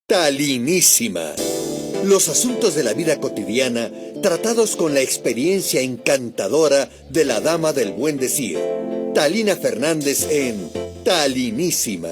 Talinísima. Los asuntos de la vida cotidiana tratados con la experiencia encantadora de la dama del buen decir. Talina Fernández en Talinísima.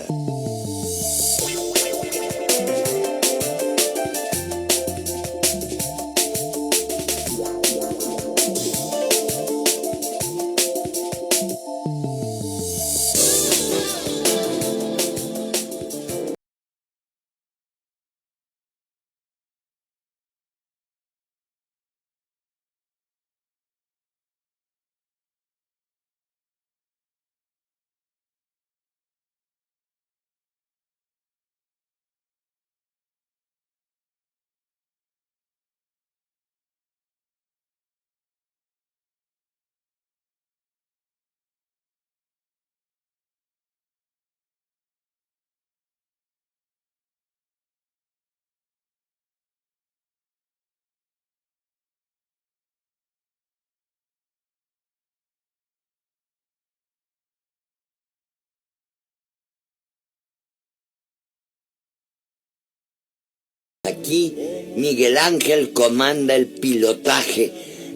Aquí Miguel Ángel comanda el pilotaje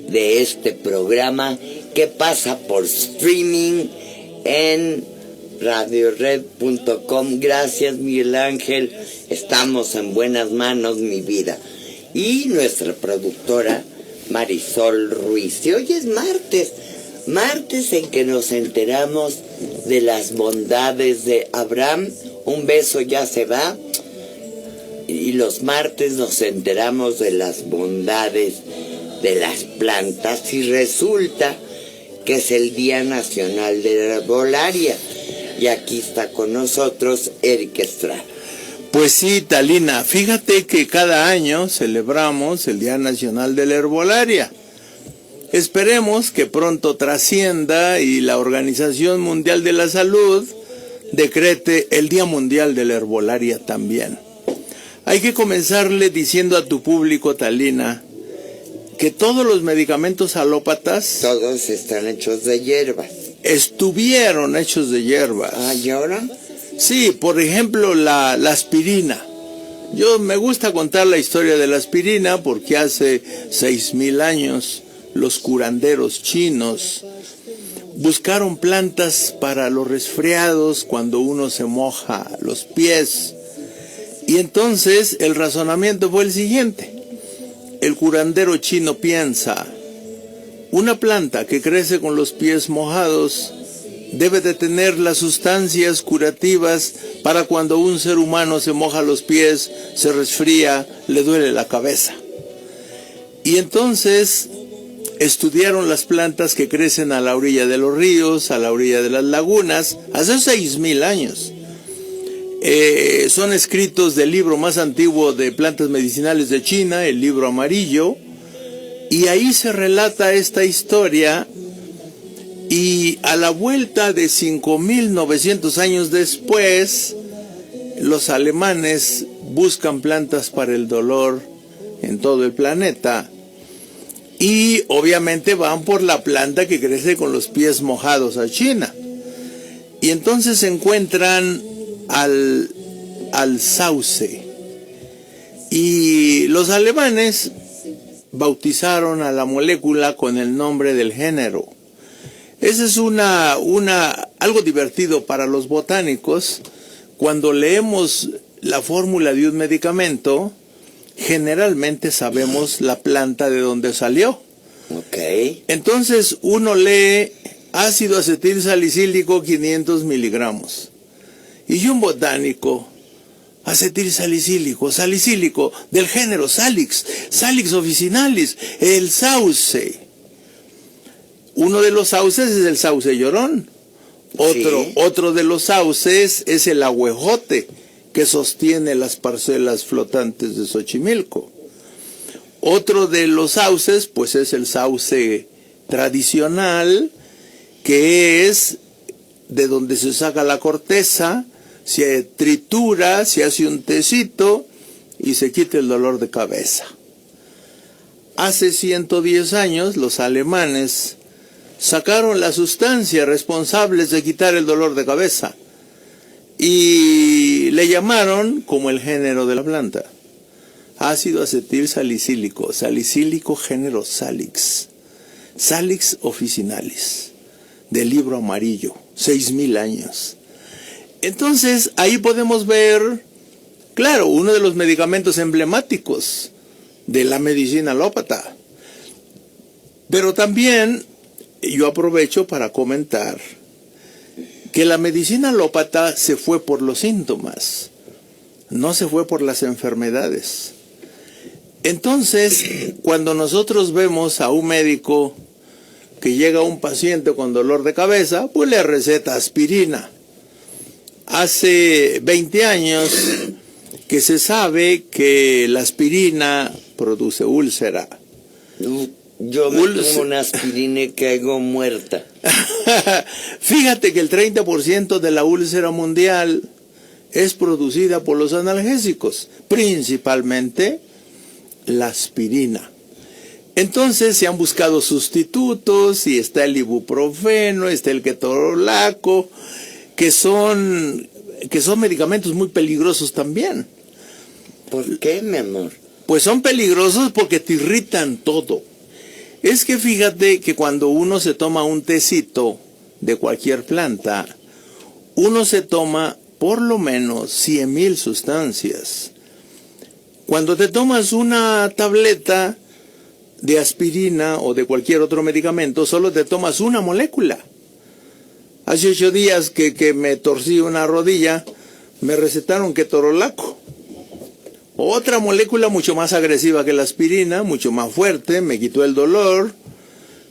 de este programa que pasa por streaming en radiored.com. Gracias, Miguel Ángel, estamos en buenas manos, mi vida. Y nuestra productora Marisol Ruiz. Y hoy es martes en que nos enteramos de las bondades de Abraham. Un beso ya se va. Y los martes nos enteramos de las bondades de las plantas y resulta que es el Día Nacional de la Herbolaria. Y aquí está con nosotros Eric Estrada. Pues sí, Talina, fíjate que cada año celebramos el Día Nacional de la Herbolaria. Esperemos que pronto trascienda y la Organización Mundial de la Salud decrete el Día Mundial de la Herbolaria también. Hay que comenzarle diciendo a tu público, Talina, que todos los medicamentos alópatas... Todos están hechos de hierbas. Estuvieron hechos de hierbas. ¿Ah, y ahora? Sí, por ejemplo, la aspirina. Yo me gusta contar la historia de la aspirina porque hace 6,000 años los curanderos chinos buscaron plantas para los resfriados cuando uno se moja los pies. Y entonces el razonamiento fue el siguiente. El curandero chino piensa, una planta que crece con los pies mojados debe de tener las sustancias curativas para cuando un ser humano se moja los pies, se resfría, le duele la cabeza. Y entonces estudiaron las plantas que crecen a la orilla de los ríos, a la orilla de las lagunas, hace 6,000 años. Son escritos del libro más antiguo de plantas medicinales de China, el libro amarillo, y ahí se relata esta historia, y a la vuelta de 5,900 años después, los alemanes buscan plantas para el dolor en todo el planeta, y obviamente van por la planta que crece con los pies mojados a China, y entonces encuentran al sauce. Y los alemanes bautizaron a la molécula con el nombre del género. Ese es algo divertido para los botánicos. Cuando leemos la fórmula de un medicamento, generalmente sabemos la planta de donde salió. Okay. Entonces uno lee ácido acetil salicílico 500 miligramos. Y un botánico, acetil salicílico, del género Salix officinalis, el sauce. Uno de los sauces es el sauce llorón. Otro de los sauces es el ahuejote, que sostiene las parcelas flotantes de Xochimilco. Otro de los sauces, pues es el sauce tradicional, que es de donde se saca la corteza, se tritura, se hace un tecito y se quita el dolor de cabeza. Hace 110 años los alemanes sacaron las sustancias responsables de quitar el dolor de cabeza y le llamaron como el género de la planta. Ácido acetil salicílico, salicílico género Salix. Salix officinalis, del libro amarillo, 6,000 años. Entonces, ahí podemos ver, claro, uno de los medicamentos emblemáticos de la medicina alópata. Pero también yo aprovecho para comentar que la medicina alópata se fue por los síntomas, no se fue por las enfermedades. Entonces, cuando nosotros vemos a un médico que llega a un paciente con dolor de cabeza, pues le receta aspirina. Hace 20 años que se sabe que la aspirina produce úlcera. Yo me tomo una aspirina y caigo muerta. Fíjate que el 30% de la úlcera mundial es producida por los analgésicos, principalmente la aspirina. Entonces se han buscado sustitutos y está el ibuprofeno, está el ketorolaco, que son medicamentos muy peligrosos también. ¿Por qué, mi amor? Pues son peligrosos porque te irritan todo. Es que fíjate que cuando uno se toma un tecito de cualquier planta, uno se toma por lo menos 100,000 sustancias. Cuando te tomas una tableta de aspirina o de cualquier otro medicamento, solo te tomas una molécula. Hace 8 días que me torcí una rodilla, me recetaron ketorolaco. Otra molécula mucho más agresiva que la aspirina, mucho más fuerte, me quitó el dolor,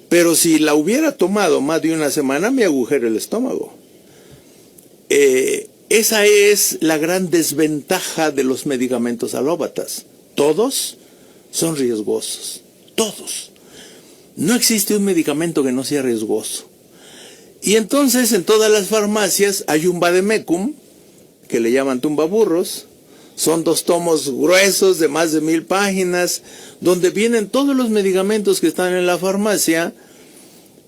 pero si la hubiera tomado más de una semana me agujera el estómago. Esa es la gran desventaja de los medicamentos alópatas. Todos son riesgosos, todos. No existe un medicamento que no sea riesgoso. Y entonces en todas las farmacias hay un vademecum, que le llaman tumbaburros. Son 2 tomos gruesos de más de 1000 páginas, donde vienen todos los medicamentos que están en la farmacia,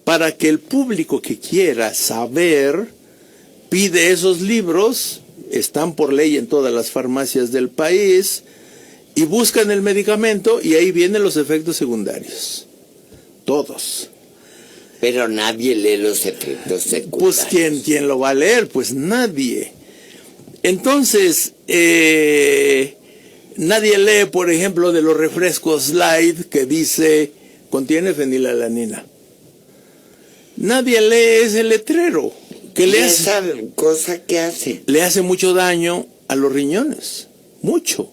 para que el público que quiera saber, pide esos libros, están por ley en todas las farmacias del país, y buscan el medicamento, y ahí vienen los efectos secundarios. Todos. Pero nadie lee los efectos secundarios. Pues ¿quién lo va a leer? Pues nadie. Entonces, nadie lee, por ejemplo, de los refrescos light que dice, contiene fenilalanina. Nadie lee ese letrero. Que le hace, esa cosa que hace. Le hace mucho daño a los riñones. Mucho.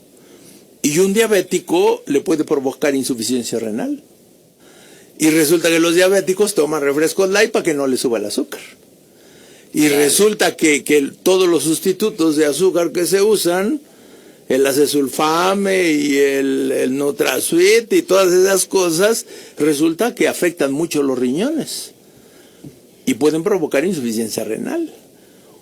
Y un diabético le puede provocar insuficiencia renal. Y resulta que los diabéticos toman refrescos light para que no les suba el azúcar. Y resulta que todos los sustitutos de azúcar que se usan, el acesulfame y el Nutrasuit y todas esas cosas, resulta que afectan mucho los riñones y pueden provocar insuficiencia renal.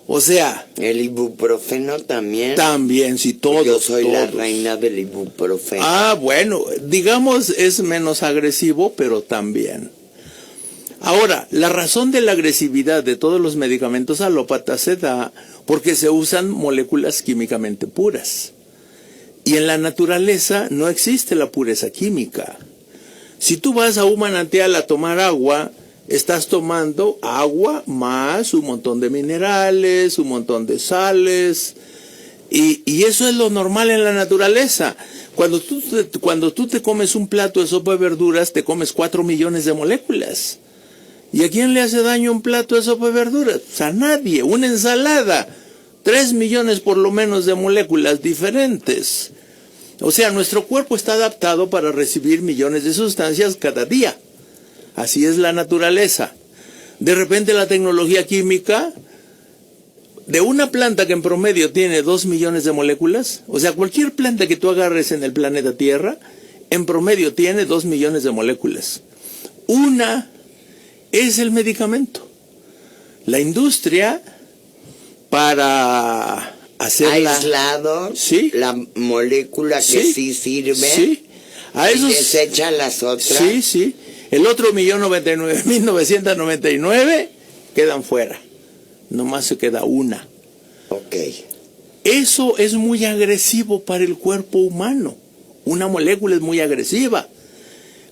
O sea... El ibuprofeno también. También, sí, todos. Yo soy la reina del ibuprofeno. Ah, bueno, digamos es menos agresivo, pero también. Ahora, la razón de la agresividad de todos los medicamentos alópatas se da porque se usan moléculas químicamente puras. Y en la naturaleza no existe la pureza química. Si tú vas a un manantial a tomar agua, estás tomando agua más un montón de minerales, un montón de sales, y eso es lo normal en la naturaleza. Cuando tú te comes un plato de sopa de verduras, te comes 4 millones de moléculas. ¿Y a quién le hace daño un plato de sopa de verduras? Pues a nadie. Una ensalada, 3 millones por lo menos de moléculas diferentes. O sea, nuestro cuerpo está adaptado para recibir millones de sustancias cada día. Así es la naturaleza. De repente la tecnología química, de una planta que en promedio tiene 2 millones de moléculas, o sea, cualquier planta que tú agarres en el planeta Tierra, en promedio tiene 2 millones de moléculas. Una es el medicamento. La industria, para hacerla... aislado, ¿sí? La molécula que sí sirve, ¿sí? A esos... y desecha las otras. Sí, sí. El otro 1.099.999 quedan fuera. Nomás se queda una. Ok. Eso es muy agresivo para el cuerpo humano. Una molécula es muy agresiva.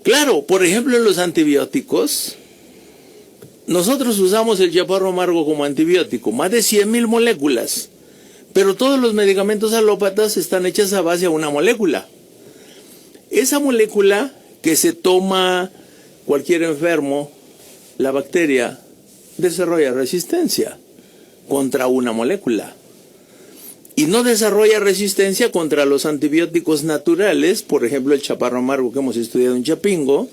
Claro, por ejemplo, en los antibióticos, nosotros usamos el chaparro amargo como antibiótico, más de 100,000 moléculas. Pero todos los medicamentos alópatas están hechos a base de una molécula. Esa molécula que se toma cualquier enfermo, la bacteria desarrolla resistencia contra una molécula. Y no desarrolla resistencia contra los antibióticos naturales, por ejemplo el chaparro amargo que hemos estudiado en Chapingo,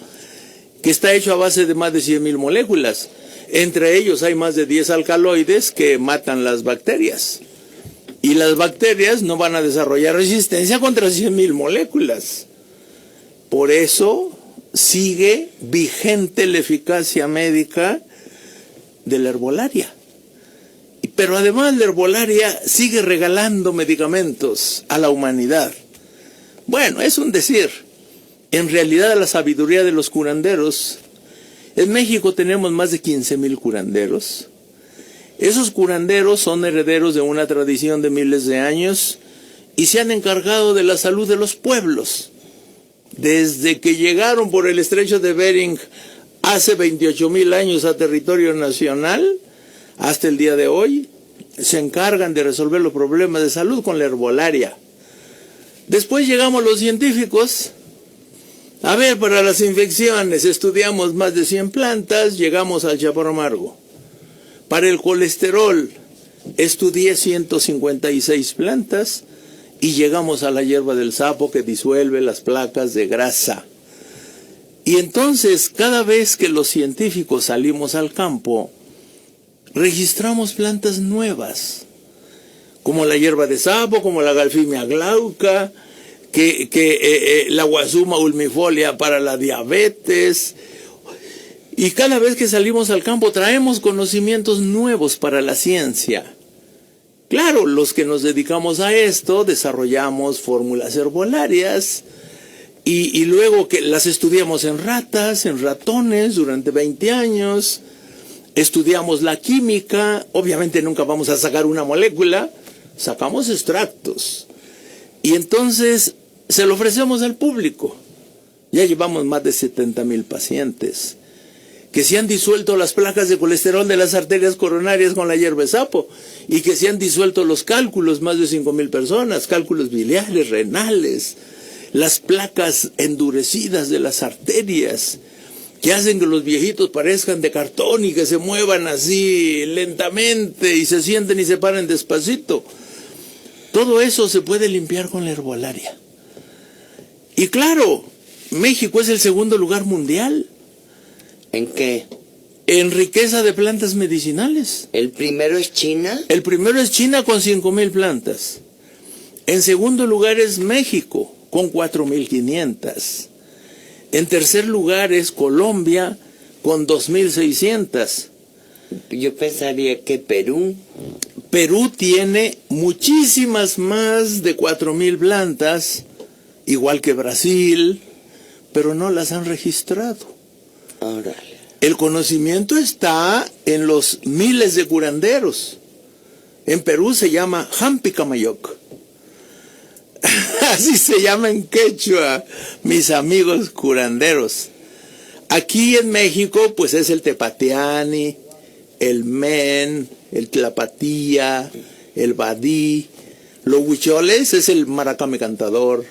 que está hecho a base de más de 100,000 moléculas. Entre ellos hay más de 10 alcaloides que matan las bacterias. Y las bacterias no van a desarrollar resistencia contra 100,000 moléculas. Por eso sigue vigente la eficacia médica de la herbolaria. Pero además la herbolaria sigue regalando medicamentos a la humanidad. Bueno, es un decir. En realidad la sabiduría de los curanderos, en México tenemos más de 15,000 curanderos. Esos curanderos son herederos de una tradición de miles de años y se han encargado de la salud de los pueblos. Desde que llegaron por el estrecho de Bering hace 28,000 años a territorio nacional, hasta el día de hoy, se encargan de resolver los problemas de salud con la herbolaria. Después llegamos los científicos. A ver, para las infecciones estudiamos más de 100 plantas, llegamos al chaparro amargo. Para el colesterol estudié 156 plantas y llegamos a la hierba del sapo que disuelve las placas de grasa. Y entonces, cada vez que los científicos salimos al campo, registramos plantas nuevas, como la hierba de sapo, como la Galfimia glauca, la Guasuma ulmifolia para la diabetes. Y cada vez que salimos al campo traemos conocimientos nuevos para la ciencia. Claro, los que nos dedicamos a esto desarrollamos fórmulas herbolarias y luego que las estudiamos en ratas, en ratones durante 20 años. Estudiamos la química, obviamente nunca vamos a sacar una molécula, sacamos extractos. Y entonces se lo ofrecemos al público. Ya llevamos más de 70,000 pacientes que se han disuelto las placas de colesterol de las arterias coronarias con la hierba de sapo y que se han disuelto los cálculos, más de 5,000 personas, cálculos biliares, renales, las placas endurecidas de las arterias, que hacen que los viejitos parezcan de cartón y que se muevan así lentamente y se sienten y se paren despacito. Todo eso se puede limpiar con la herbolaria. Y claro, México es el segundo lugar mundial. ¿En qué? En riqueza de plantas medicinales. ¿El primero es China? El primero es China con 5,000 plantas. En segundo lugar es México con 4,500. En tercer lugar es Colombia con 2,600. Yo pensaría que Perú. Perú tiene muchísimas más de 4,000 plantas, igual que Brasil, pero no las han registrado. Órale. El conocimiento está en los miles de curanderos. En Perú se llama Hampicamayoc. Así se llama en quechua, mis amigos curanderos. Aquí en México, pues es el tepatiani, el men, el tlapatía, el badí. Los huicholes es el maracame cantador.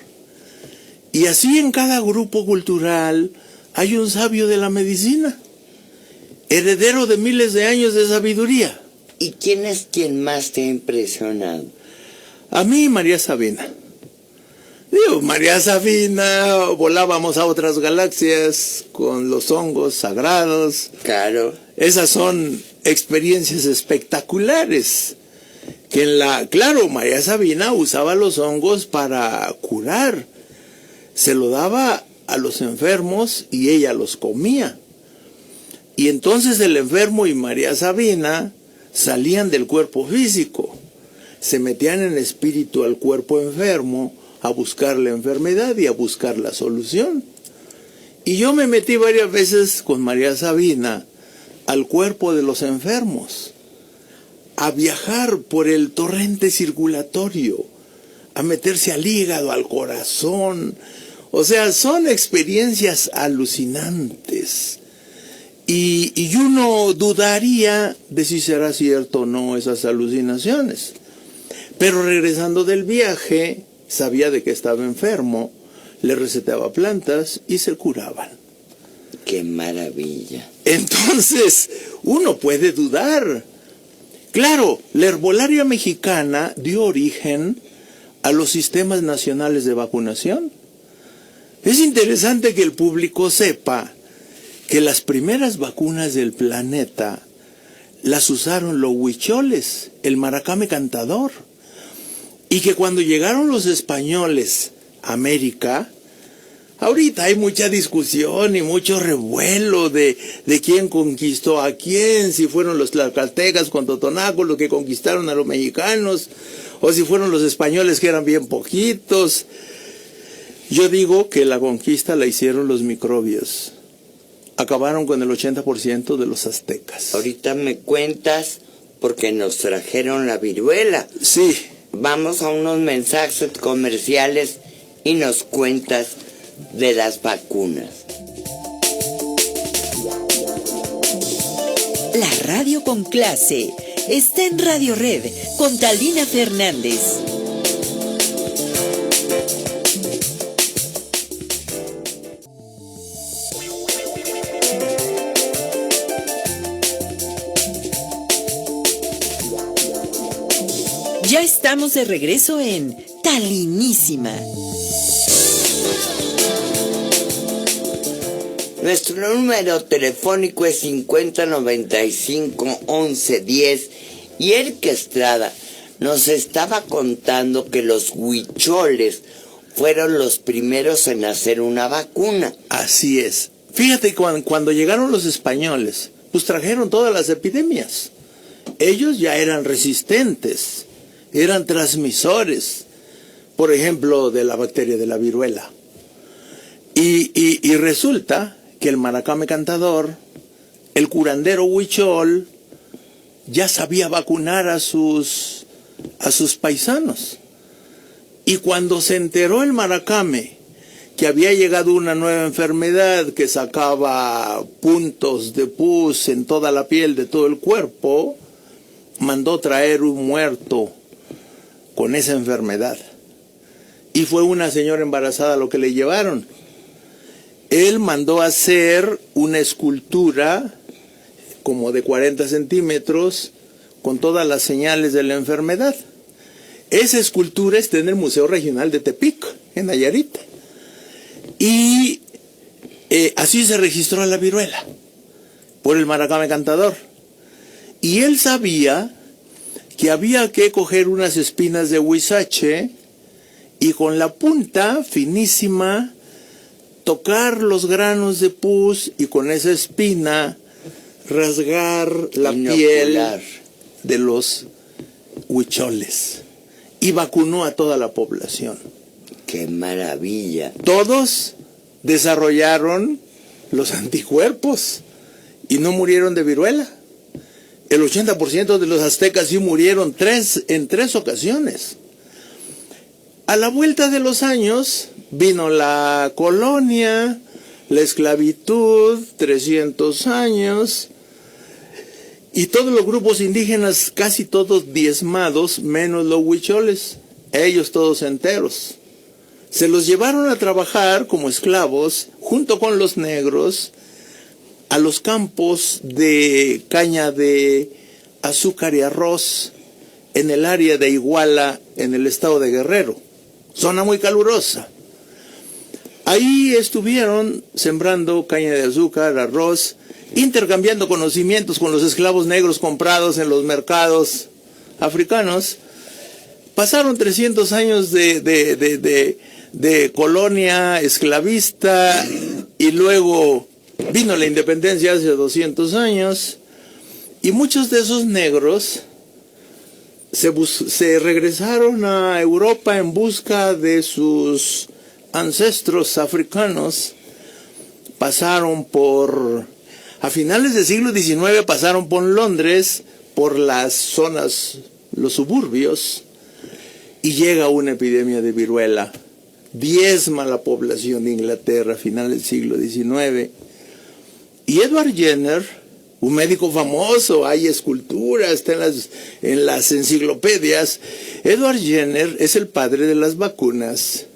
Y así en cada grupo cultural hay un sabio de la medicina, heredero de miles de años de sabiduría. ¿Y quién es quien más te ha impresionado? A mí, María Sabina. María Sabina, volábamos a otras galaxias con los hongos sagrados. Claro. Esas son experiencias espectaculares. Claro, María Sabina usaba los hongos para curar. Se lo daba a los enfermos y ella los comía. Y entonces el enfermo y María Sabina salían del cuerpo físico, se metían en espíritu al cuerpo enfermo a buscar la enfermedad y a buscar la solución. Y yo me metí varias veces con María Sabina al cuerpo de los enfermos, a viajar por el torrente circulatorio, a meterse al hígado, al corazón. O sea, son experiencias alucinantes. Y uno dudaría de si será cierto o no esas alucinaciones. Pero regresando del viaje, sabía de que estaba enfermo, le recetaba plantas y se curaban. ¡Qué maravilla! Entonces, uno puede dudar. Claro, la herbolaria mexicana dio origen a los sistemas nacionales de vacunación. Es interesante que el público sepa que las primeras vacunas del planeta las usaron los huicholes, el maracame cantador, y que cuando llegaron los españoles a América, ahorita hay mucha discusión y mucho revuelo de quién conquistó a quién, si fueron los tlaxcaltecas con Totonaco los que conquistaron a los mexicanos, o si fueron los españoles que eran bien poquitos. Yo digo que la conquista la hicieron los microbios. Acabaron con el 80% de los aztecas. Ahorita me cuentas porque nos trajeron la viruela. Sí. Vamos a unos mensajes comerciales y nos cuentas de las vacunas. La radio con clase está en Radio Red con Talina Fernández. Ya estamos de regreso en Talinísima. Nuestro número telefónico es 5095-1110 y Eric Estrada nos estaba contando que los huicholes fueron los primeros en hacer una vacuna. Así es. Fíjate, cuando llegaron los españoles, pues trajeron todas las epidemias. Ellos ya eran resistentes, eran transmisores, por ejemplo, de la bacteria de la viruela. Y resulta que el maracame cantador, el curandero huichol, ya sabía vacunar a sus paisanos. Y cuando se enteró el maracame que había llegado una nueva enfermedad que sacaba puntos de pus en toda la piel de todo el cuerpo, mandó traer un muerto con esa enfermedad. Y fue una señora embarazada lo que le llevaron. Él mandó hacer una escultura como de 40 centímetros con todas las señales de la enfermedad. Esa escultura está en el Museo Regional de Tepic, en Nayarit. Y así se registró la viruela, por el maracame cantador. Y él sabía que había que coger unas espinas de huizache y con la punta finísima tocar los granos de pus y con esa espina rasgar la piel de los huicholes. Y vacunó a toda la población. ¡Qué maravilla! Todos desarrollaron los anticuerpos y no murieron de viruela. El 80% de los aztecas sí murieron en tres ocasiones. A la vuelta de los años vino la colonia, la esclavitud, 300 años, y todos los grupos indígenas, casi todos diezmados, menos los huicholes, ellos todos enteros. Se los llevaron a trabajar como esclavos, junto con los negros, a los campos de caña de azúcar y arroz, en el área de Iguala, en el estado de Guerrero, zona muy calurosa. Ahí estuvieron sembrando caña de azúcar, arroz, intercambiando conocimientos con los esclavos negros comprados en los mercados africanos. Pasaron 300 años de colonia esclavista y luego vino la independencia hace 200 años y muchos de esos negros se regresaron a Europa en busca de sus ancestros africanos. Pasaron a finales del siglo XIX pasaron por Londres, por las zonas, los suburbios, y llega una epidemia de viruela. Diezma la población de Inglaterra a final del siglo XIX. Y Edward Jenner, un médico famoso, hay esculturas, está en las enciclopedias. Edward Jenner es el padre de las vacunas,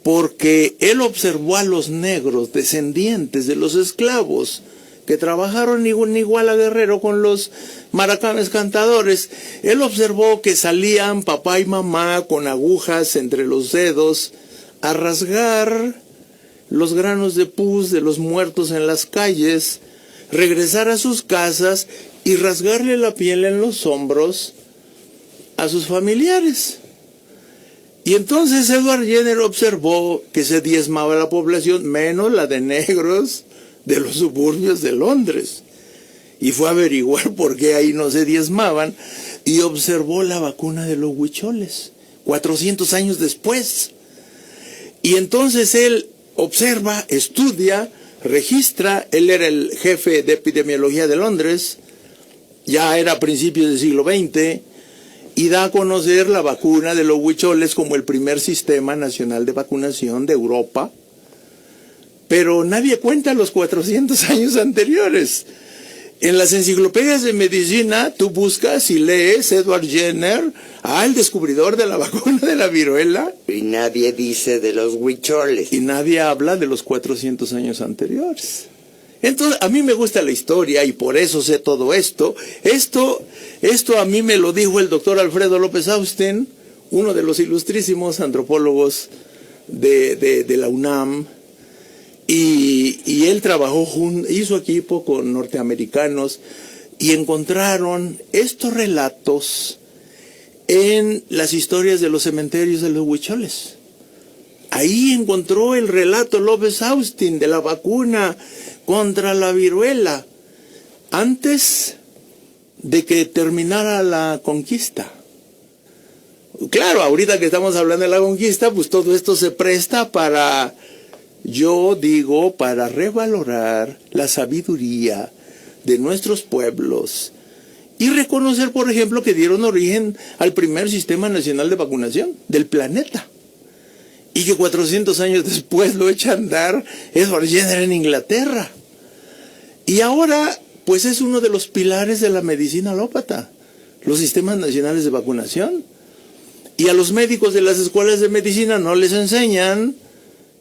porque él observó a los negros descendientes de los esclavos que trabajaron igual a Guerrero con los maracames cantadores. Él observó que salían papá y mamá con agujas entre los dedos a rasgar los granos de pus de los muertos en las calles, regresar a sus casas y rasgarle la piel en los hombros a sus familiares. Y entonces Edward Jenner observó que se diezmaba la población, menos la de negros de los suburbios de Londres. Y fue a averiguar por qué ahí no se diezmaban, y observó la vacuna de los huicholes, 400 años después. Y entonces él observa, estudia, registra. Él era el jefe de epidemiología de Londres, ya era a principios del siglo XX, y da a conocer la vacuna de los huicholes como el primer sistema nacional de vacunación de Europa. Pero nadie cuenta los 400 años anteriores. En las enciclopedias de medicina tú buscas y lees Edward Jenner, el descubridor de la vacuna de la viruela. Y nadie dice de los huicholes. Y nadie habla de los 400 años anteriores. Entonces, a mí me gusta la historia y por eso sé todo esto. Esto a mí me lo dijo el doctor Alfredo López Austin, uno de los ilustrísimos antropólogos de la UNAM. Y él hizo equipo con norteamericanos y encontraron estos relatos en las historias de los cementerios de los huicholes. Ahí encontró el relato López Austin de la vacuna contra la viruela antes de que terminara la conquista. Claro, ahorita que estamos hablando de la conquista, pues todo esto se presta para... Yo digo, para revalorar la sabiduría de nuestros pueblos y reconocer, por ejemplo, que dieron origen al primer sistema nacional de vacunación del planeta y que 400 años después lo echa a andar Edward Jenner en Inglaterra. Y ahora, pues es uno de los pilares de la medicina alópata, los sistemas nacionales de vacunación. Y a los médicos de las escuelas de medicina no les enseñan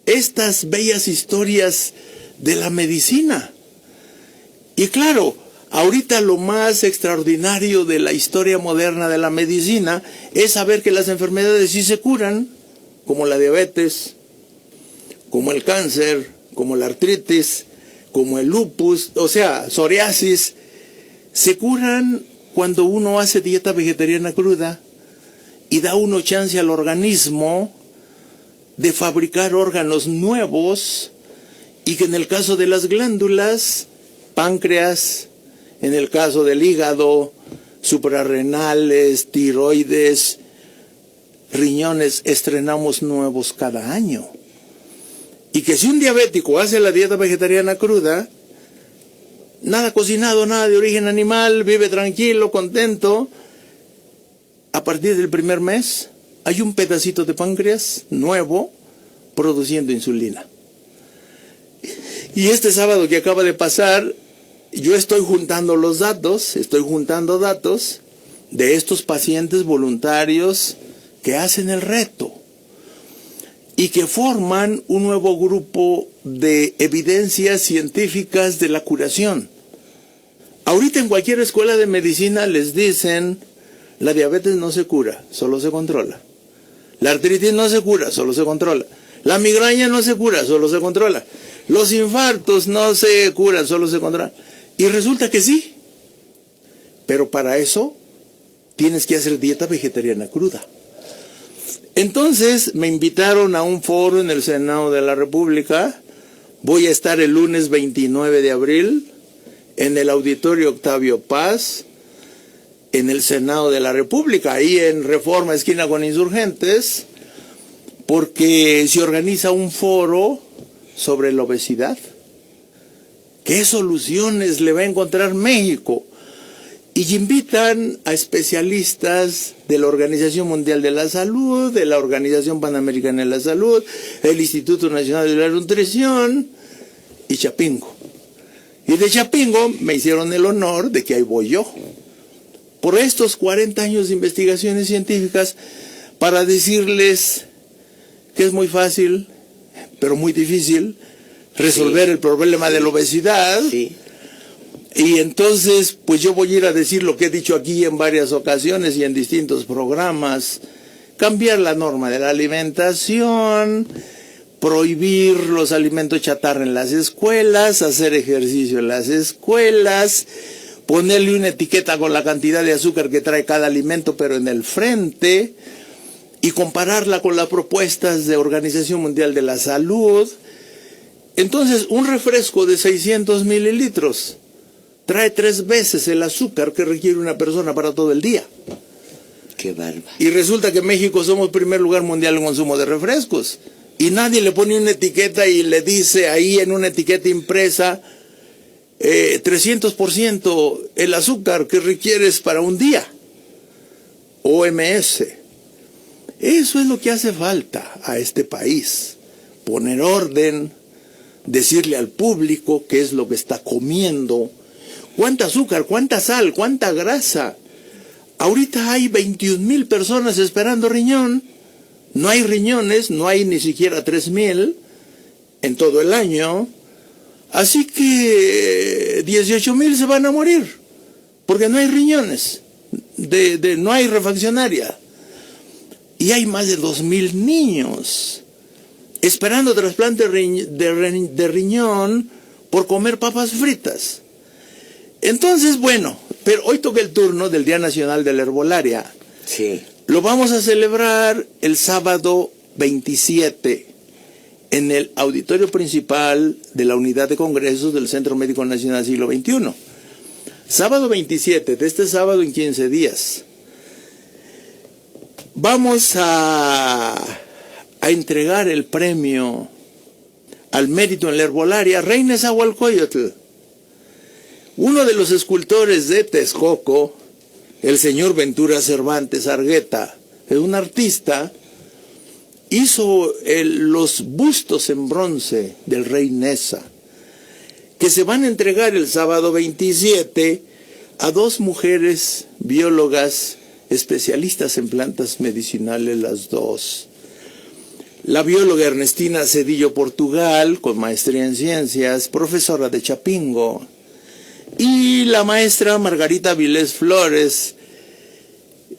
estas bellas historias de la medicina. Y claro, ahorita lo más extraordinario de la historia moderna de la medicina es saber que las enfermedades sí se curan, como la diabetes, como el cáncer, como la artritis, como el lupus, o sea, psoriasis, se curan cuando uno hace dieta vegetariana cruda y da uno chance al organismo de fabricar órganos nuevos, y que en el caso de las glándulas, páncreas, en el caso del hígado, suprarrenales, tiroides, riñones, estrenamos nuevos cada año. Y que si un diabético hace la dieta vegetariana cruda, nada cocinado, nada de origen animal, vive tranquilo, contento, a partir del primer mes hay un pedacito de páncreas nuevo produciendo insulina. Y este sábado que acaba de pasar, yo estoy juntando datos de estos pacientes voluntarios que hacen el reto y que forman un nuevo grupo de evidencias científicas de la curación. Ahorita en cualquier escuela de medicina les dicen, la diabetes no se cura, solo se controla. La artritis no se cura, solo se controla. La migraña no se cura, solo se controla. Los infartos no se curan, solo se controlan. Y resulta que sí. Pero para eso tienes que hacer dieta vegetariana cruda. Entonces me invitaron a un foro en el Senado de la República. Voy a estar el lunes 29 de abril en el Auditorio Octavio Paz, en el Senado de la República, ahí en Reforma, esquina con Insurgentes, porque se organiza un foro sobre la obesidad. ¿Qué soluciones le va a encontrar México? y invitan a especialistas de la Organización Mundial de la Salud, de la Organización Panamericana de la Salud, el Instituto Nacional de la Nutrición y Chapingo. Y de Chapingo me hicieron el honor de que ahí voy yo, por estos 40 años de investigaciones científicas, para decirles que es muy fácil, pero muy difícil, resolver el problema de la obesidad. Sí. Y entonces, pues yo voy a ir a decir lo que he dicho aquí en varias ocasiones y en distintos programas: cambiar la norma de la alimentación, prohibir los alimentos chatarra en las escuelas, hacer ejercicio en las escuelas, ponerle una etiqueta con la cantidad de azúcar que trae cada alimento, pero en el frente, y compararla con las propuestas de Organización Mundial de la Salud. Entonces, un refresco de 600 mililitros trae 3 veces el azúcar que requiere una persona para todo el día. Qué bárbaro. Y resulta que México somos primer lugar mundial en consumo de refrescos. Y nadie le pone una etiqueta y le dice ahí en una etiqueta impresa 300% el azúcar que requieres para un día. OMS. Eso es lo que hace falta a este país. Poner orden, decirle al público qué es lo que está comiendo, cuánta azúcar, cuánta sal, cuánta grasa. Ahorita hay 21,000 personas esperando riñón. No hay riñones, no hay ni siquiera 3,000 en todo el año. Así que 18,000 se van a morir, porque no hay riñones, no hay refaccionaria. Y hay más de 2,000 niños esperando trasplante de riñón por comer papas fritas. Entonces, bueno, pero hoy toca el turno del Día Nacional de la Herbolaria. Sí. Lo vamos a celebrar el sábado 27 en el auditorio principal de la Unidad de Congresos del Centro Médico Nacional Siglo XXI. Sábado 27, de este sábado en 15 días. Vamos a entregar el premio al mérito en la herbolaria Rey Nezahualcóyotl. Uno de los escultores de Texcoco, el señor Ventura Cervantes Argueta, es un artista, hizo los bustos en bronce del rey Neza, que se van a entregar el sábado 27 a 2 mujeres biólogas especialistas en plantas medicinales, las 2. La bióloga Ernestina Cedillo Portugal, con maestría en ciencias, profesora de Chapingo, y la maestra Margarita Vilés Flores,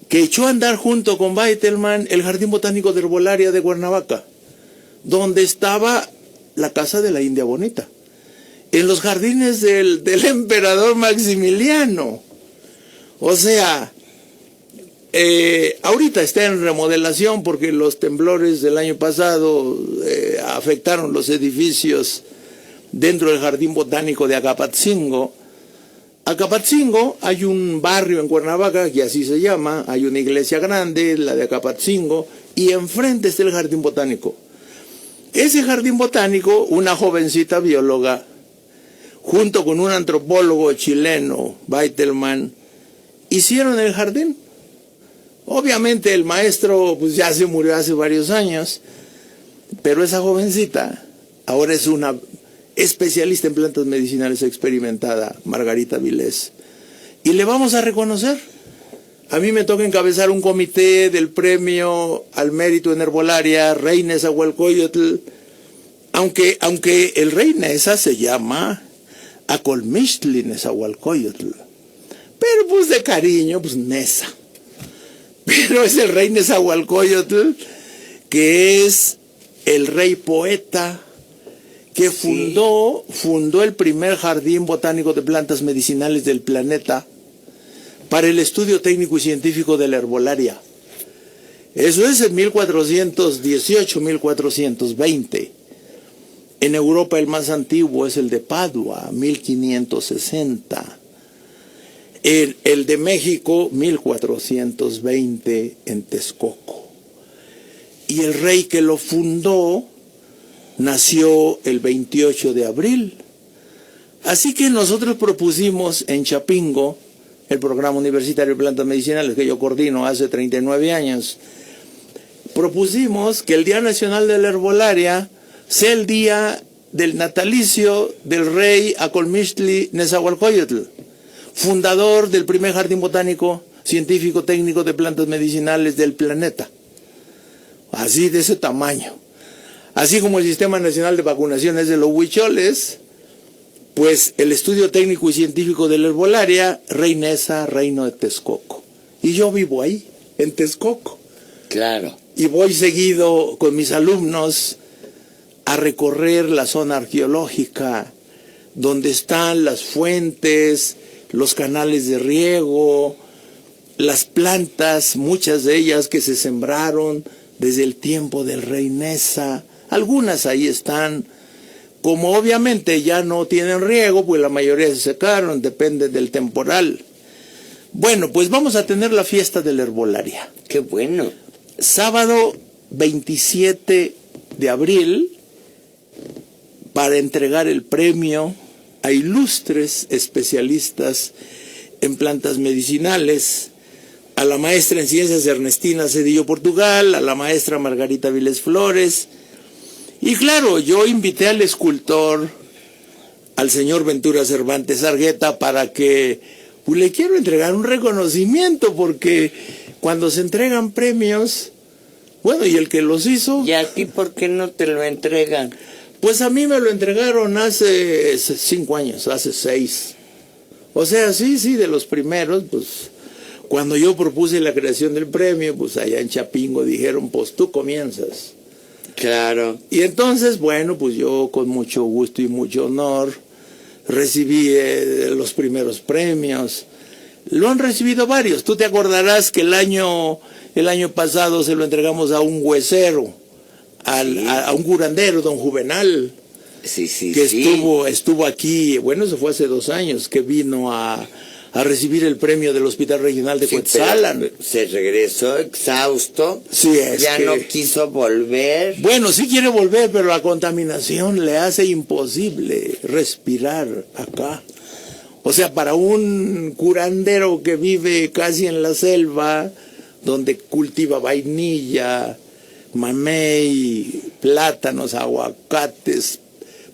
que echó a andar junto con Weitelmann el Jardín Botánico de Herbolaria de Cuernavaca, donde estaba la Casa de la India Bonita, en los jardines del emperador Maximiliano. O sea, ahorita está en remodelación porque los temblores del año pasado afectaron los edificios dentro del Jardín Botánico de Acapatzingo. Acapatzingo, hay un barrio en Cuernavaca que así se llama, hay una iglesia grande, la de Acapatzingo, y enfrente está el Jardín Botánico. Ese Jardín Botánico, una jovencita bióloga, junto con un antropólogo chileno, Weitelmann, hicieron el jardín. Obviamente el maestro pues ya se murió hace varios años, pero esa jovencita ahora es una especialista en plantas medicinales experimentada, Margarita Vilés. Y le vamos a reconocer. A mí me toca encabezar un comité del premio al mérito en herbolaria Rey Nezahualcóyotl, aunque el rey Neza se llama Acolmixtli Nezahualcóyotl, pero pues de cariño, pues Neza. Pero es el rey Nezahualcóyotl, que es el rey poeta, que fundó el primer jardín botánico de plantas medicinales del planeta para el estudio técnico y científico de la herbolaria. Eso es en 1418-1420. En Europa el más antiguo es el de Padua, 1560. El de México, 1420, en Texcoco. Y el rey que lo fundó nació el 28 de abril. Así que nosotros propusimos en Chapingo el programa universitario de plantas medicinales que yo coordino hace 39 años, propusimos que el Día Nacional de la Herbolaria sea el día del natalicio del rey Acolmixtli Nezahualcóyotl, fundador del primer jardín botánico científico técnico de plantas medicinales del planeta. Así, de ese tamaño. Así como el Sistema Nacional de Vacunación es de los huicholes, pues el estudio técnico y científico de la herbolaria, Rey Neza, Reino de Texcoco. Y yo vivo ahí, en Texcoco. Claro. Y voy seguido con mis alumnos a recorrer la zona arqueológica, donde están las fuentes, los canales de riego, las plantas, muchas de ellas que se sembraron desde el tiempo del rey Neza. Algunas ahí están, como obviamente ya no tienen riego, pues la mayoría se secaron, depende del temporal. Bueno, pues vamos a tener la fiesta de la herbolaria. Qué bueno. Sábado 27 de abril, para entregar el premio a ilustres especialistas en plantas medicinales, a la maestra en ciencias Ernestina Cedillo Portugal, a la maestra Margarita Viles Flores, y claro, yo invité al escultor, al señor Ventura Cervantes Argueta, para que pues, le quiero entregar un reconocimiento, porque cuando se entregan premios, bueno, y el que los hizo... ¿Y a ti por qué no te lo entregan? Pues a mí me lo entregaron hace 5 años, hace 6. O sea, sí, de los primeros, pues cuando yo propuse la creación del premio, pues allá en Chapingo dijeron, pues tú comienzas. Claro. Y entonces, bueno, pues yo con mucho gusto y mucho honor recibí los primeros premios. Lo han recibido varios. Tú te acordarás que el año pasado se lo entregamos a un huesero, a un curandero, don Juvenal, Sí. que estuvo aquí, bueno, eso fue hace 2 años, que vino a recibir el premio del Hospital Regional de Cuetzalan. Se regresó exhausto. Sí, ya no quiso volver. Bueno, sí quiere volver, pero la contaminación le hace imposible respirar acá. O sea, para un curandero que vive casi en la selva, donde cultiva vainilla, mamey, plátanos, aguacates,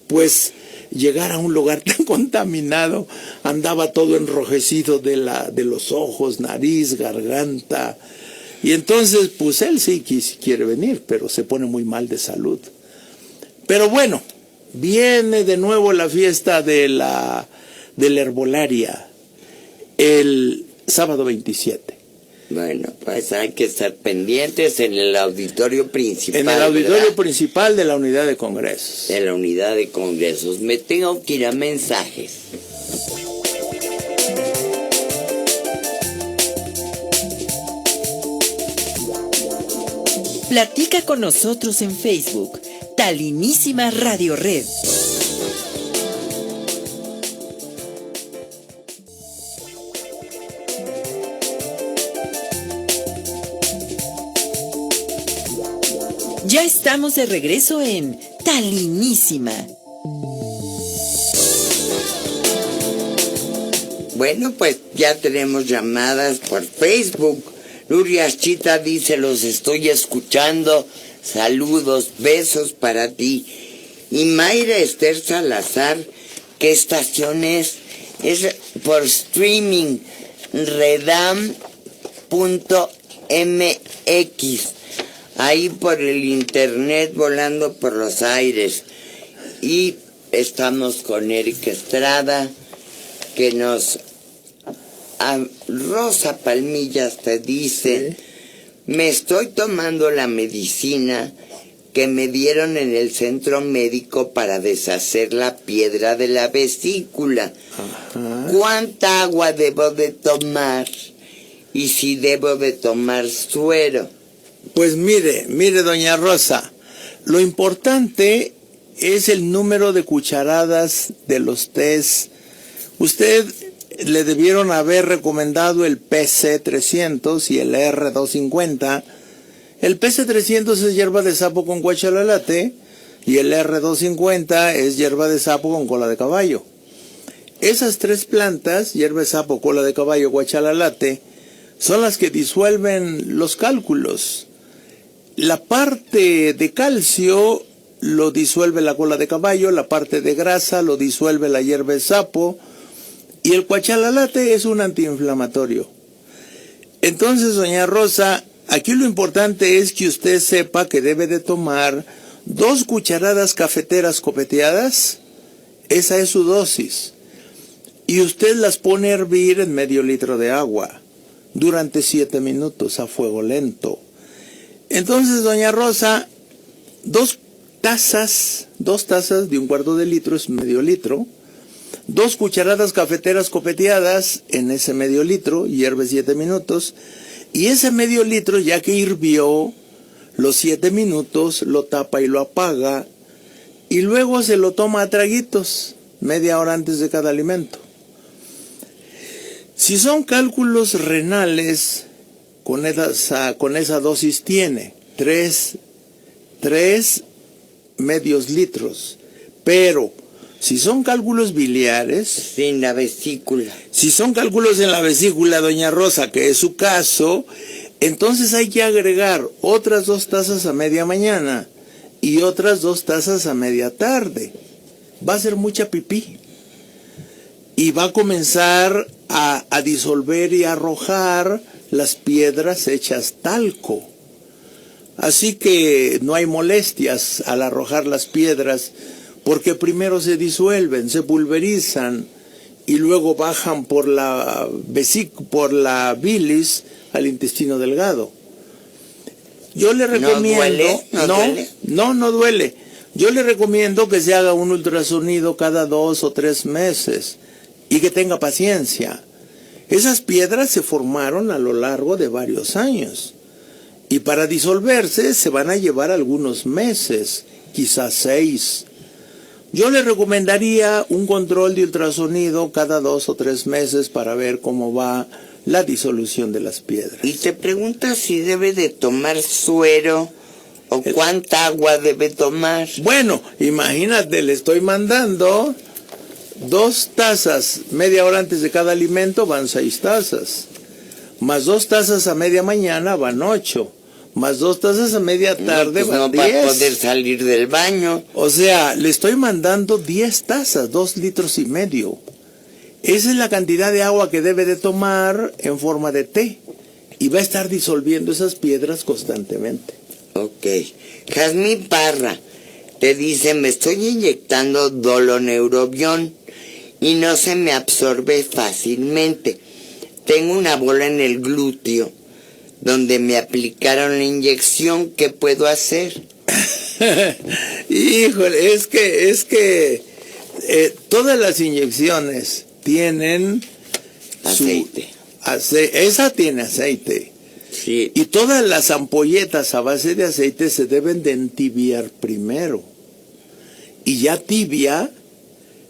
pues llegar a un lugar tan contaminado, andaba todo enrojecido de los ojos, nariz, garganta, y entonces pues él sí quiere venir, pero se pone muy mal de salud. Pero bueno, viene de nuevo la fiesta de la herbolaria el sábado 27. Bueno, pues hay que estar pendientes en el auditorio principal. En el auditorio ¿verdad? principal de la unidad de congresos. De la unidad de congresos. Me tengo que ir a mensajes. Platica con nosotros en Facebook, Talinísima Radio Red. Ya estamos de regreso en Talinísima. Bueno, pues ya tenemos llamadas por Facebook. Nuria Chita dice, los estoy escuchando. Saludos, besos para ti. Y Mayra Esther Salazar, ¿qué estación es? Es por streaming, redam.mx. Ahí por el internet, volando por los aires. Y estamos con Erika Estrada, que nos... Rosa Palmillas te dice, me estoy tomando la medicina que me dieron en el centro médico para deshacer la piedra de la vesícula. Ajá. ¿Cuánta agua debo de tomar? Y si debo de tomar suero. Pues mire, doña Rosa, lo importante es el número de cucharadas de los tés. Usted le debieron haber recomendado el PC300 y el R250. El PC300 es hierba de sapo con guachalalate y el R250 es hierba de sapo con cola de caballo. esas 3 plantas, hierba de sapo, cola de caballo, guachalalate, son las que disuelven los cálculos. La parte de calcio lo disuelve la cola de caballo, la parte de grasa lo disuelve la hierba de sapo, y el guachalalate es un antiinflamatorio. Entonces, doña Rosa, aquí lo importante es que usted sepa que debe de tomar 2 cucharadas cafeteras copeteadas, esa es su dosis, y usted las pone a hervir en medio litro de agua durante 7 minutos a fuego lento. Entonces, doña Rosa, 2 tazas de 1/4 de litro es medio litro, 2 cucharadas cafeteras copeteadas en ese medio litro, hierve 7 minutos, y ese medio litro, ya que hirvió los 7 minutos, lo tapa y lo apaga, y luego se lo toma a traguitos, media hora antes de cada alimento. Si son cálculos renales, con esa dosis tiene 3 medios litros, pero si son cálculos biliares, Sin la vesícula. si son cálculos en la vesícula, doña Rosa, que es su caso, entonces hay que agregar otras 2 tazas a media mañana y otras 2 tazas a media tarde. Va a ser mucha pipí y va a comenzar a disolver y a arrojar las piedras hechas talco. Así que no hay molestias al arrojar las piedras, porque primero se disuelven, se pulverizan y luego bajan por la bilis al intestino delgado. Yo le recomiendo... No duele. Yo le recomiendo que se haga un ultrasonido cada 2 o 3 meses y que tenga paciencia. Esas piedras se formaron a lo largo de varios años y para disolverse se van a llevar algunos meses, quizás 6. Yo le recomendaría un control de ultrasonido cada 2 o 3 meses para ver cómo va la disolución de las piedras. Y te preguntas si debe de tomar suero o cuánta agua debe tomar. Bueno, imagínate, le estoy mandando 2 tazas media hora antes de cada alimento, van 6 tazas. Más 2 tazas a media mañana van 8. Más 2 tazas a media tarde van 10. No va a poder salir del baño. O sea, le estoy mandando 10 tazas, 2 litros y medio. Esa es la cantidad de agua que debe de tomar en forma de té. Y va a estar disolviendo esas piedras constantemente. Ok. Jazmín Parra te dice, me estoy inyectando doloneurobión y no se me absorbe fácilmente. Tengo una bola en el glúteo donde me aplicaron la inyección. ¿Qué puedo hacer? Híjole, es que todas las inyecciones tienen Aceite. Esa tiene aceite. Sí. Y todas las ampolletas a base de aceite se deben de entibiar primero. Y ya tibia,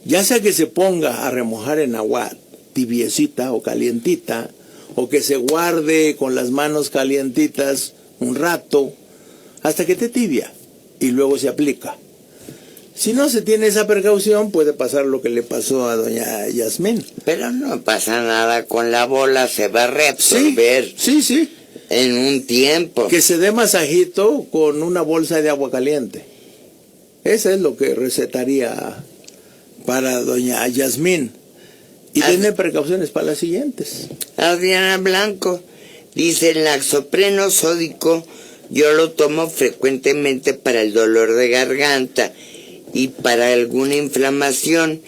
ya sea que se ponga a remojar en agua tibiecita o calientita, o que se guarde con las manos calientitas un rato, hasta que esté tibia, y luego se aplica. Si no se tiene esa precaución, puede pasar lo que le pasó a doña Yasmín. Pero no pasa nada con la bola, se va a reabsorber. Sí. En un tiempo. Que se dé masajito con una bolsa de agua caliente. Eso es lo que recetaría para doña Yasmín. Y tiene precauciones para las siguientes. Adriana Blanco dice, el naxopreno sódico yo lo tomo frecuentemente para el dolor de garganta y para alguna inflamación.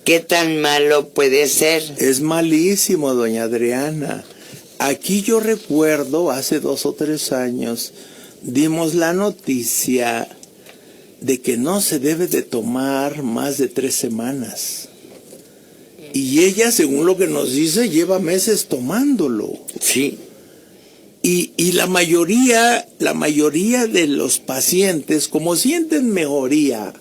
¿Qué tan malo puede ser? Es malísimo, doña Adriana. Aquí yo recuerdo, hace 2 o 3 años, dimos la noticia de que no se debe de tomar más de 3 semanas. Y ella, según lo que nos dice, lleva meses tomándolo. Sí. Y la mayoría de los pacientes, como sienten mejoría,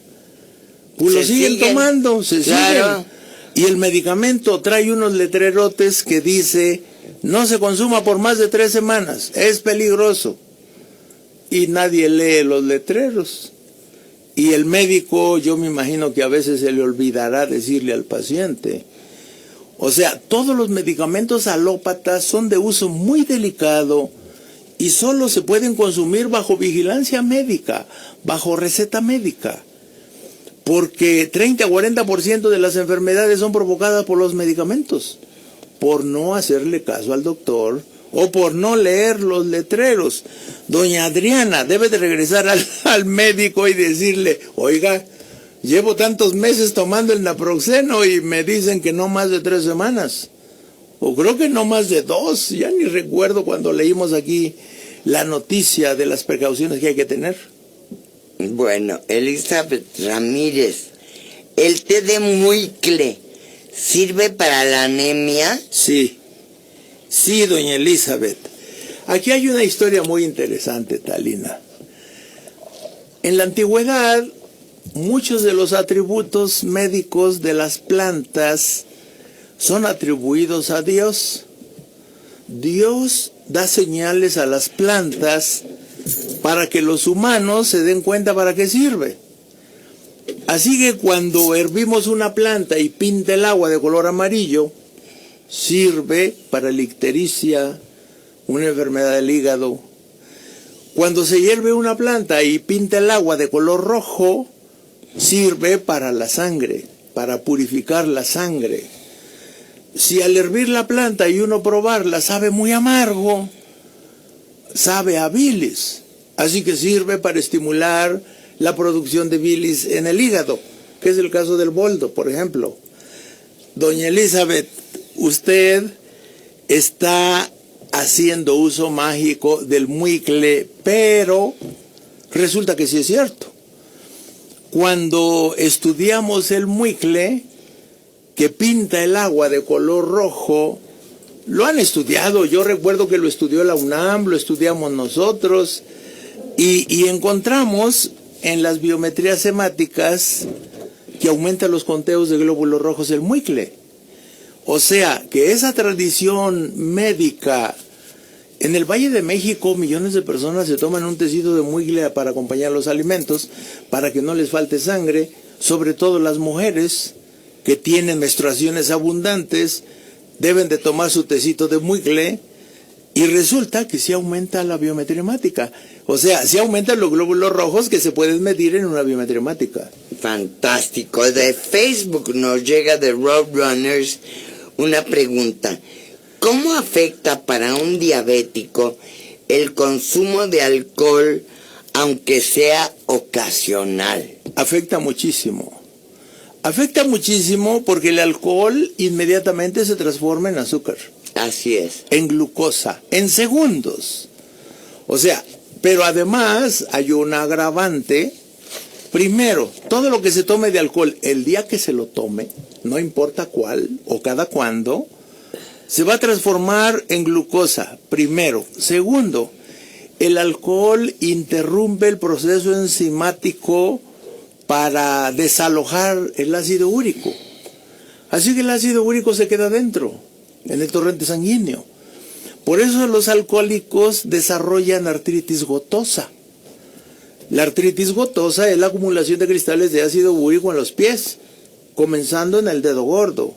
pues lo siguen tomando, Claro. siguen. Y el medicamento trae unos letrerotes que dice, no se consuma por más de 3 semanas, es peligroso. Y nadie lee los letreros. Y el médico, yo me imagino que a veces se le olvidará decirle al paciente O sea, todos los medicamentos alópatas son de uso muy delicado y solo se pueden consumir bajo vigilancia médica, bajo receta médica. Porque 30 a 40% de las enfermedades son provocadas por los medicamentos, por no hacerle caso al doctor o por no leer los letreros. Doña Adriana debe de regresar al médico y decirle, oiga, llevo tantos meses tomando el naproxeno y me dicen que no más de 3 semanas. O creo que no más de 2, ya ni recuerdo cuando leímos aquí la noticia de las precauciones que hay que tener. Bueno, Elizabeth Ramírez, ¿el té de muicle sirve para la anemia? Sí, doña Elizabeth. Aquí hay una historia muy interesante, Talina. En la antigüedad, muchos de los atributos médicos de las plantas son atribuidos a Dios. Dios da señales a las plantas para que los humanos se den cuenta para qué sirve. Así que cuando hervimos una planta y pinta el agua de color amarillo, sirve para la ictericia, una enfermedad del hígado. Cuando se hierve una planta y pinta el agua de color rojo, sirve para la sangre, para purificar la sangre. Si al hervir la planta y uno probarla sabe muy amargo, sabe a bilis. Así que sirve para estimular la producción de bilis en el hígado, que es el caso del boldo, por ejemplo. Doña Elizabeth, usted está haciendo uso mágico del muicle, pero resulta que sí es cierto. Cuando estudiamos el muicle, que pinta el agua de color rojo, lo han estudiado. Yo recuerdo que lo estudió la UNAM, lo estudiamos nosotros, y encontramos en las biometrías hemáticas que aumenta los conteos de glóbulos rojos el muicle. O sea, que esa tradición médica, en el Valle de México, millones de personas se toman un tecito de muicle para acompañar los alimentos, para que no les falte sangre, sobre todo las mujeres que tienen menstruaciones abundantes, deben de tomar su tecito de muicle, y resulta que sí aumenta la biometría hemática. O sea, sí aumentan los glóbulos rojos que se pueden medir en una biometría hemática. Fantástico. De Facebook nos llega de Roadrunners una pregunta. ¿Cómo afecta para un diabético el consumo de alcohol, aunque sea ocasional? Afecta muchísimo. Afecta muchísimo porque el alcohol inmediatamente se transforma en azúcar. Así es. En glucosa, en segundos. O sea, pero además hay un agravante. Primero, todo lo que se tome de alcohol, el día que se lo tome, no importa cuál o cada cuándo, se va a transformar en glucosa, primero. Segundo, el alcohol interrumpe el proceso enzimático para desalojar el ácido úrico. Así que el ácido úrico se queda dentro, en el torrente sanguíneo. Por eso los alcohólicos desarrollan artritis gotosa. La artritis gotosa es la acumulación de cristales de ácido úrico en los pies, comenzando en el dedo gordo.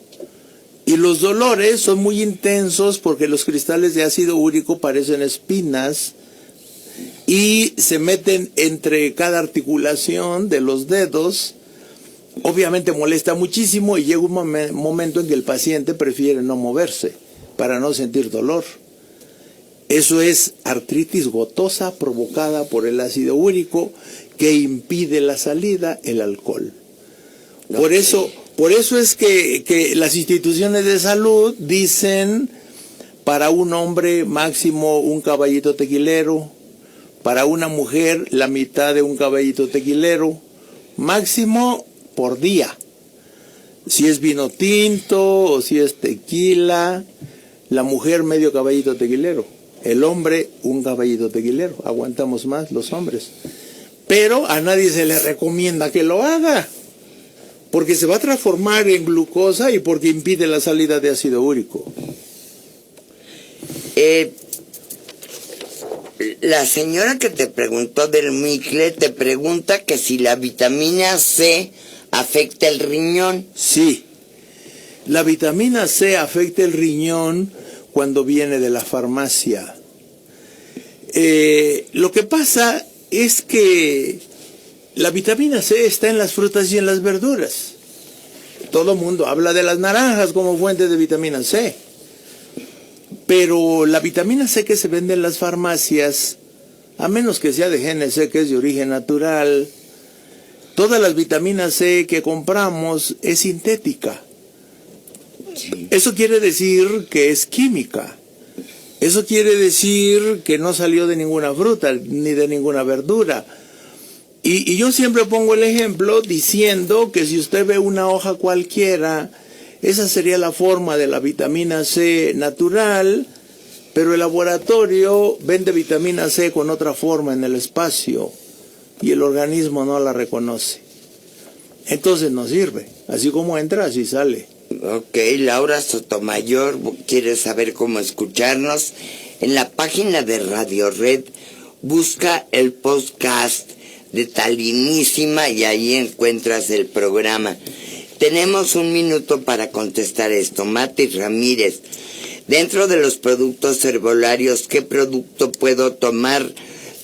Y los dolores son muy intensos porque los cristales de ácido úrico parecen espinas y se meten entre cada articulación de los dedos. Obviamente molesta muchísimo y llega un momento en que el paciente prefiere no moverse para no sentir dolor. Eso es artritis gotosa provocada por el ácido úrico que impide la salida, el alcohol. Por eso es que las instituciones de salud dicen para un hombre máximo un caballito tequilero, para una mujer la mitad de un caballito tequilero, máximo por día. Si es vino tinto o si es tequila, la mujer medio caballito tequilero, el hombre un caballito tequilero. Aguantamos más los hombres. Pero a nadie se le recomienda que lo haga, porque se va a transformar en glucosa y porque impide la salida de ácido úrico. La señora que te preguntó del muicle te pregunta que si la vitamina C afecta el riñón. Sí. La vitamina C afecta el riñón cuando viene de la farmacia. Lo que pasa es que la vitamina C está en las frutas y en las verduras. Todo el mundo habla de las naranjas como fuente de vitamina C. Pero la vitamina C que se vende en las farmacias, a menos que sea de GNC, que es de origen natural, todas las vitaminas C que compramos es sintética. Eso quiere decir que es química. Eso quiere decir que no salió de ninguna fruta ni de ninguna verdura. Y yo siempre pongo el ejemplo diciendo que si usted ve una hoja cualquiera, esa sería la forma de la vitamina C natural, pero el laboratorio vende vitamina C con otra forma en el espacio y el organismo no la reconoce. Entonces no sirve. Así como entra, así sale. Ok, Laura Sotomayor quiere saber cómo escucharnos. En la página de Radio Red busca el podcast de Talinísima y ahí encuentras el programa. Tenemos un minuto para contestar esto. Mati Ramírez, dentro de los productos herbolarios, ¿qué producto puedo tomar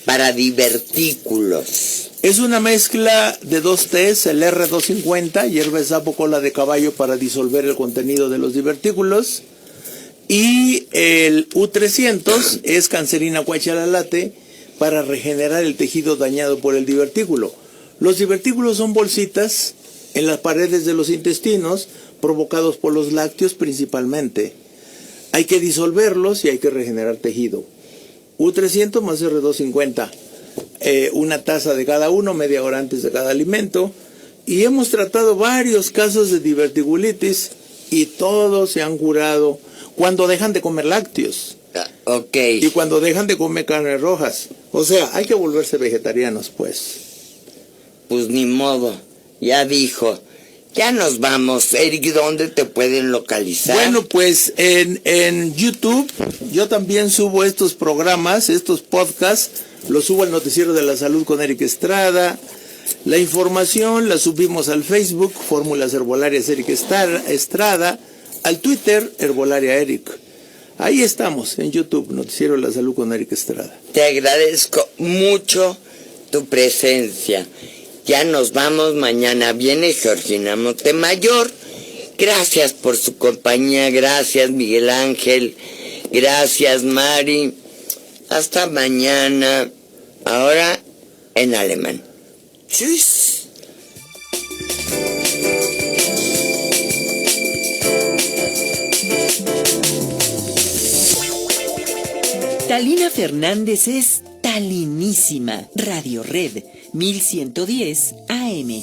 para divertículos? Es una mezcla de 2 tés, el R250, hierba de sapo, cola de caballo para disolver el contenido de los divertículos, y el U300 es cancerina cuachalalate para regenerar el tejido dañado por el divertículo. Los divertículos son bolsitas en las paredes de los intestinos provocados por los lácteos principalmente. Hay que disolverlos y hay que regenerar tejido. U300 más R250. Una taza de cada uno, media hora antes de cada alimento, y hemos tratado varios casos de diverticulitis y todos se han curado cuando dejan de comer lácteos. Ok. Y cuando dejan de comer carnes rojas. O sea, hay que volverse vegetarianos, pues. Pues ni modo, ya dijo. Ya nos vamos. Eric, ¿dónde te pueden localizar? Bueno, pues en YouTube yo también subo estos programas, estos podcasts. Lo subo al Noticiero de la Salud con Eric Estrada. La información la subimos al Facebook, Fórmulas Herbolarias Eric Estrada, al Twitter, Herbolaria Eric. Ahí estamos, en YouTube, Noticiero de la Salud con Eric Estrada. Te agradezco mucho tu presencia. Ya nos vamos, mañana viene Georgina Montemayor. Gracias por su compañía, gracias Miguel Ángel, gracias Mari. Hasta mañana, ahora en alemán. Tschüss. Talina Fernández es Talinísima. Radio Red 1110 AM.